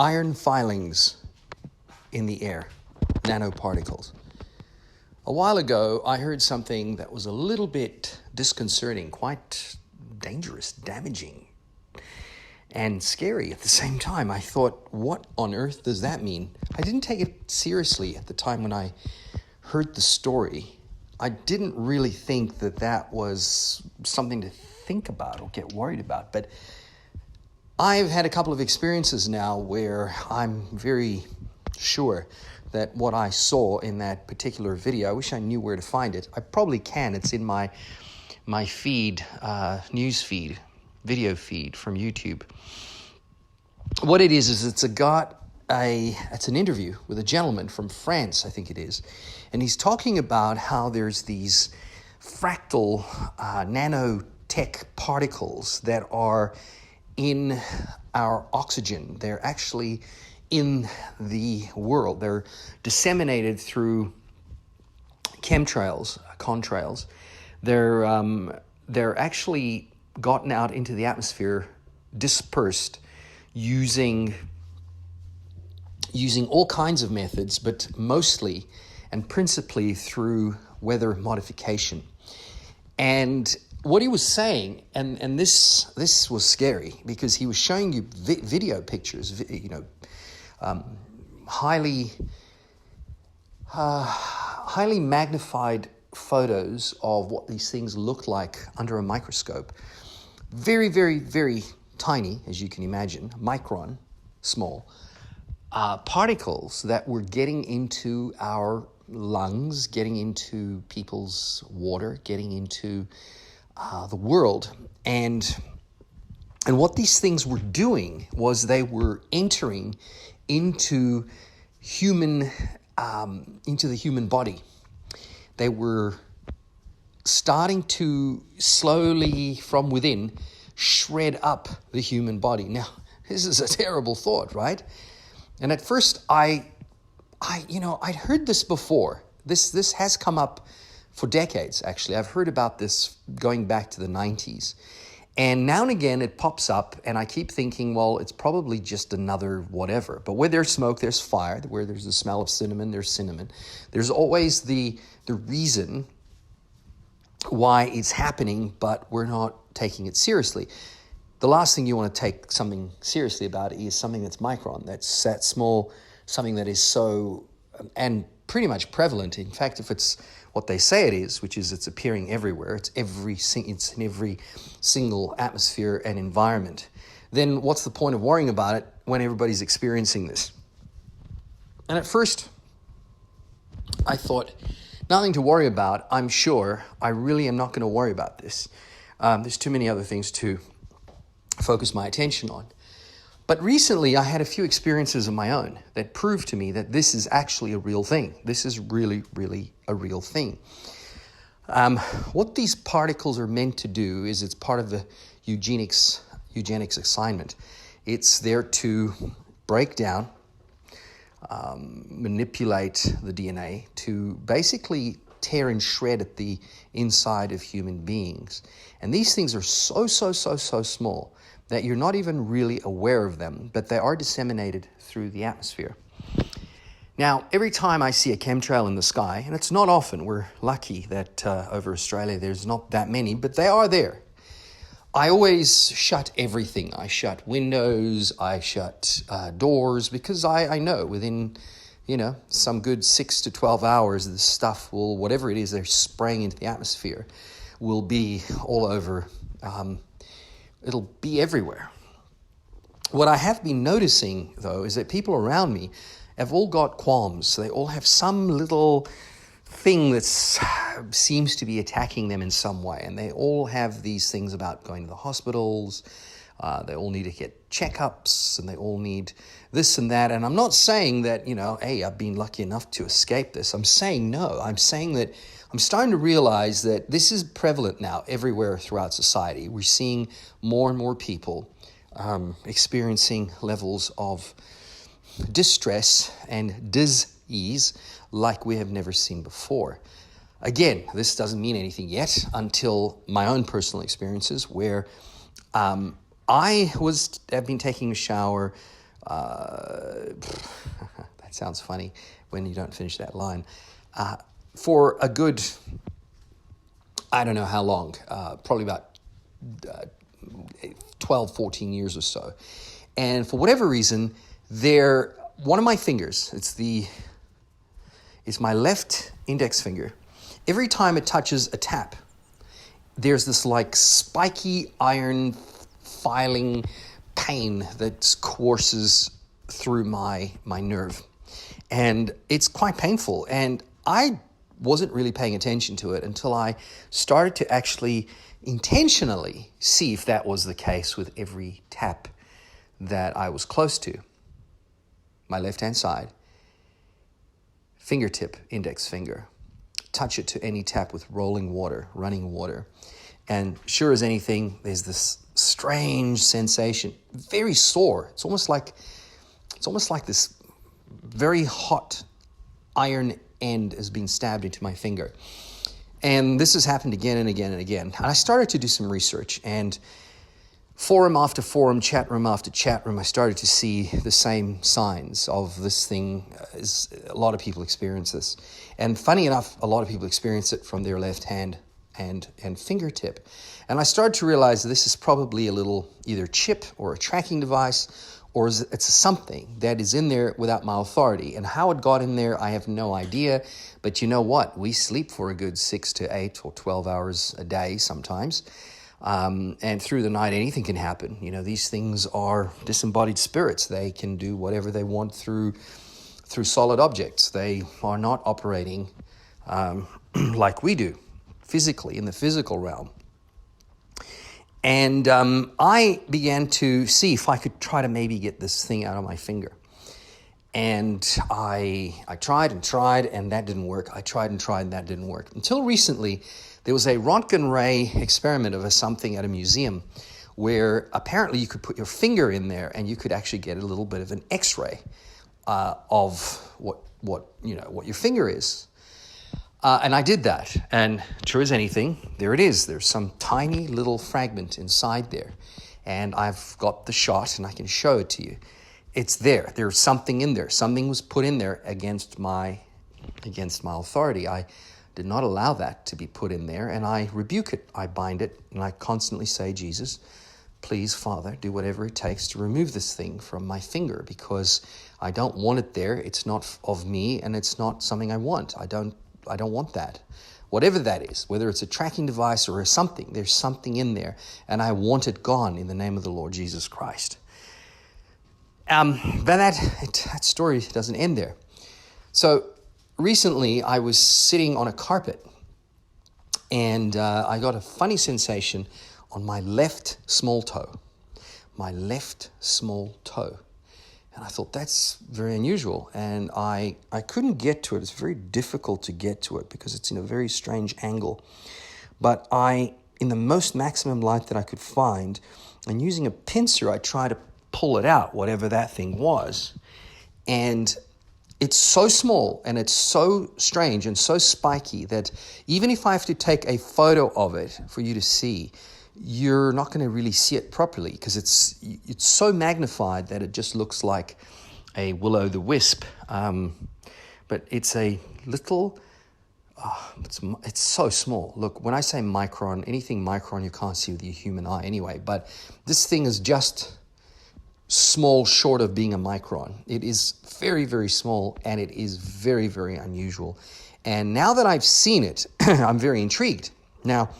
iron filings in the air, nanoparticles. A while ago, I heard something that was a little bit disconcerting, quite dangerous, damaging, and scary at the same time. I thought, what on earth does that mean? I didn't take it seriously at the time when I heard the story. I didn't really think that that was something to think about or get worried about. But I've had a couple of experiences now where I'm very sure that what I saw in that particular video, I wish I knew where to find it. I probably can. It's in my feed, news feed, video feed from YouTube. What it is it's an interview with a gentleman from France, I think it is, and he's talking about how there's these fractal nanotech particles that are in our oxygen. They're actually in the world. They're disseminated through contrails. They're actually gotten out into the atmosphere, dispersed using all kinds of methods, but mostly and principally through weather modification. And what he was saying, and this was scary because he was showing you video pictures, highly magnified photos of what these things look like under a microscope. Very, very, very tiny, as you can imagine, micron small, particles that were getting into our lungs, getting into people's water, getting into the world. And what these things were doing was they were entering into the human body. They were starting to slowly, from within, shred up the human body. Now, this is a terrible thought, right? And at first, I'd heard this before. This has come up for decades, actually. I've heard about this going back to the 90s. And now and again, it pops up, and I keep thinking, well, it's probably just another whatever. But where there's smoke, there's fire. Where there's the smell of cinnamon, there's cinnamon. There's always the reason why it's happening, but we're not taking it seriously. The last thing you want to take something seriously about is something that's micron, that's that small, something that is so, and pretty much prevalent. In fact, if it's what they say it is, which is it's appearing everywhere, it's in every single atmosphere and environment, then what's the point of worrying about it when everybody's experiencing this? And at first, I thought, nothing to worry about. I'm sure I really am not going to worry about this. There's too many other things to focus my attention on. But recently, I had a few experiences of my own that proved to me that this is actually a real thing. This is really, really a real thing. What these particles are meant to do is it's part of the eugenics assignment. It's there to break down, manipulate the DNA to basically tear and shred at the inside of human beings. And these things are so small that you're not even really aware of them, but they are disseminated through the atmosphere. Now, every time I see a chemtrail in the sky, and it's not often, we're lucky that over Australia there's not that many, but they are there. I always shut everything. I shut windows, I shut doors, because I know within, some good 6 to 12 hours, this stuff will, whatever it is they're spraying into the atmosphere, will be all over. It'll be everywhere. What I have been noticing, though, is that people around me have all got qualms. They all have some little thing that seems to be attacking them in some way. And they all have these things about going to the hospitals. They all need to get checkups, and they all need this and that. And I'm not saying that, hey, I've been lucky enough to escape this. I'm saying no. I'm saying that I'm starting to realize that this is prevalent now everywhere throughout society. We're seeing more and more people experiencing levels of distress and dis-ease like we have never seen before. Again, this doesn't mean anything yet until my own personal experiences where I have been taking a shower that sounds funny when you don't finish that line, for a good, I don't know how long, probably about 12, 14 years or so. And for whatever reason, one of my fingers, it's my left index finger, every time it touches a tap, there's this like spiky iron filing pain that courses through my nerve. And it's quite painful. And I wasn't really paying attention to it until I started to actually intentionally see if that was the case with every tap that I was close to. My left-hand side, fingertip, index finger, touch it to any tap with rolling water, running water. And sure as anything, there's this strange sensation, very sore. It's almost like this very hot iron end has been stabbed into my finger. And this has happened again and again and again. And I started to do some research, and forum after forum, chat room after chat room, I started to see the same signs of this thing. A lot of people experience this. And funny enough, a lot of people experience it from their left hand and fingertip. And I started to realize this is probably a little either chip or a tracking device, or it's something that is in there without my authority. And how it got in there, I have no idea. But you know what? We sleep for a good 6 to 8 or 12 hours a day sometimes. And through the night, anything can happen. You know, these things are disembodied spirits. They can do whatever they want through solid objects. They are not operating like we do, physically, in the physical realm. And I began to see if I could try to maybe get this thing out of my finger. And I tried and tried, and that didn't work. I tried and tried, and that didn't work. Until recently, there was a Röntgen ray experiment of something at a museum where apparently you could put your finger in there and you could actually get a little bit of an X-ray of what your finger is. And I did that, and true as anything, there it is. There's some tiny little fragment inside there, and I've got the shot, and I can show it to you. It's there. There's something in there. Something was put in there against my authority. I did not allow that to be put in there, and I rebuke it. I bind it, and I constantly say, Jesus, please, Father, do whatever it takes to remove this thing from my finger, because I don't want it there. It's not of me, and it's not something I want. I don't want that. Whatever that is, whether it's a tracking device or something, there's something in there, and I want it gone in the name of the Lord Jesus Christ. But that story doesn't end there. So recently, I was sitting on a carpet, and I got a funny sensation on my left small toe. My left small toe. And I thought, that's very unusual. And I couldn't get to it. It's very difficult to get to it because it's in a very strange angle. But in the most maximum light that I could find, and using a pincer, I tried to pull it out, whatever that thing was. And it's so small and it's so strange and so spiky that even if I have to take a photo of it for you to see, you're not going to really see it properly because it's so magnified that it just looks like a will-o'-the-wisp. But it's a little, it's so small. Look, when I say micron, anything micron you can't see with your human eye anyway, but this thing is just small short of being a micron. It is very, very small, and it is very, very unusual. And now that I've seen it, I'm very intrigued. Now,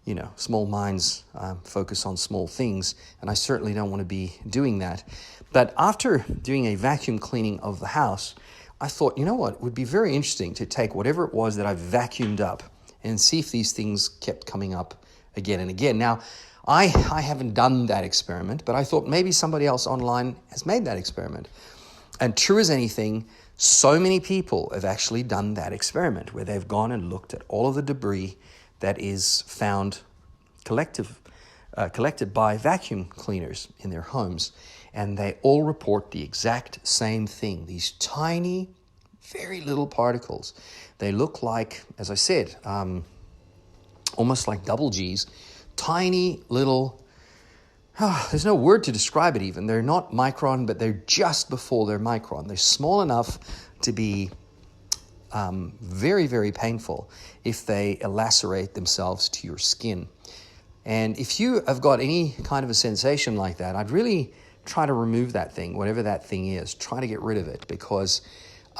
you know, small minds focus on small things, and I certainly don't want to be doing that. But after doing a vacuum cleaning of the house, I thought, you know what, it would be very interesting to take whatever it was that I vacuumed up and see if these things kept coming up again and again. Now, I haven't done that experiment, but I thought maybe somebody else online has made that experiment. And true as anything, so many people have actually done that experiment where they've gone and looked at all of the debris that is found collected by vacuum cleaners in their homes. And they all report the exact same thing. These tiny, very little particles. They look like, as I said, almost like double G's. Tiny little there's no word to describe it even. They're not micron, but they're just before they're micron. They're small enough to be very, very painful if they lacerate themselves to your skin. And if you have got any kind of a sensation like that, I'd really try to remove that thing, whatever that thing is. Try to get rid of it because,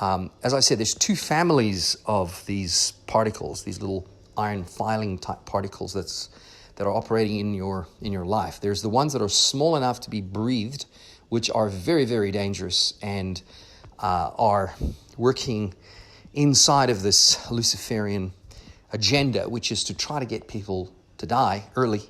as I said, there's two families of these particles, these little iron filing type particles that are operating in your life. There's the ones that are small enough to be breathed, which are very, very dangerous and are working inside of this Luciferian agenda, which is to try to get people to die early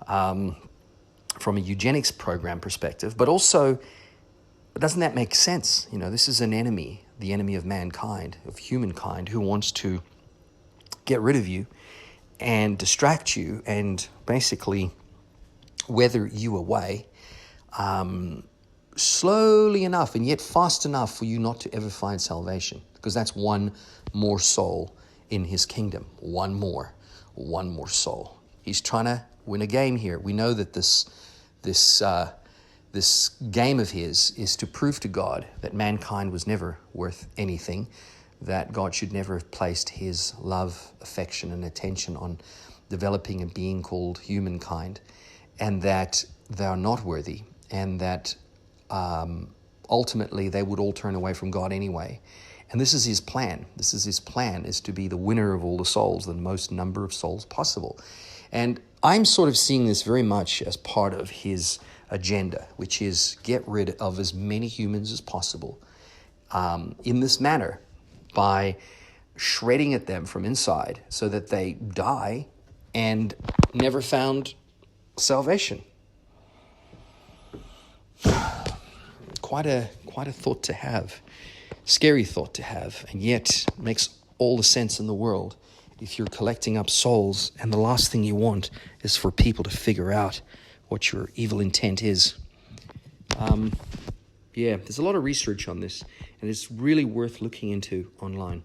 from a eugenics program perspective. But also, doesn't that make sense? You know, this is an enemy, the enemy of mankind, of humankind, who wants to get rid of you and distract you and basically weather you away slowly enough and yet fast enough for you not to ever find salvation, because that's one more soul in his kingdom. One more soul. He's trying to win a game here. We know that this game of his is to prove to God that mankind was never worth anything, that God should never have placed his love, affection, and attention on developing a being called humankind, and that they are not worthy, and that ultimately they would all turn away from God anyway. And this is his plan. Is to be the winner of all the souls, the most number of souls possible. And I'm sort of seeing this very much as part of his agenda, which is get rid of as many humans as possible in this manner, by shredding at them from inside so that they die and never found salvation. Quite a thought to have, scary thought to have, and yet makes all the sense in the world if you're collecting up souls and the last thing you want is for people to figure out what your evil intent is. There's a lot of research on this, and it's really worth looking into online.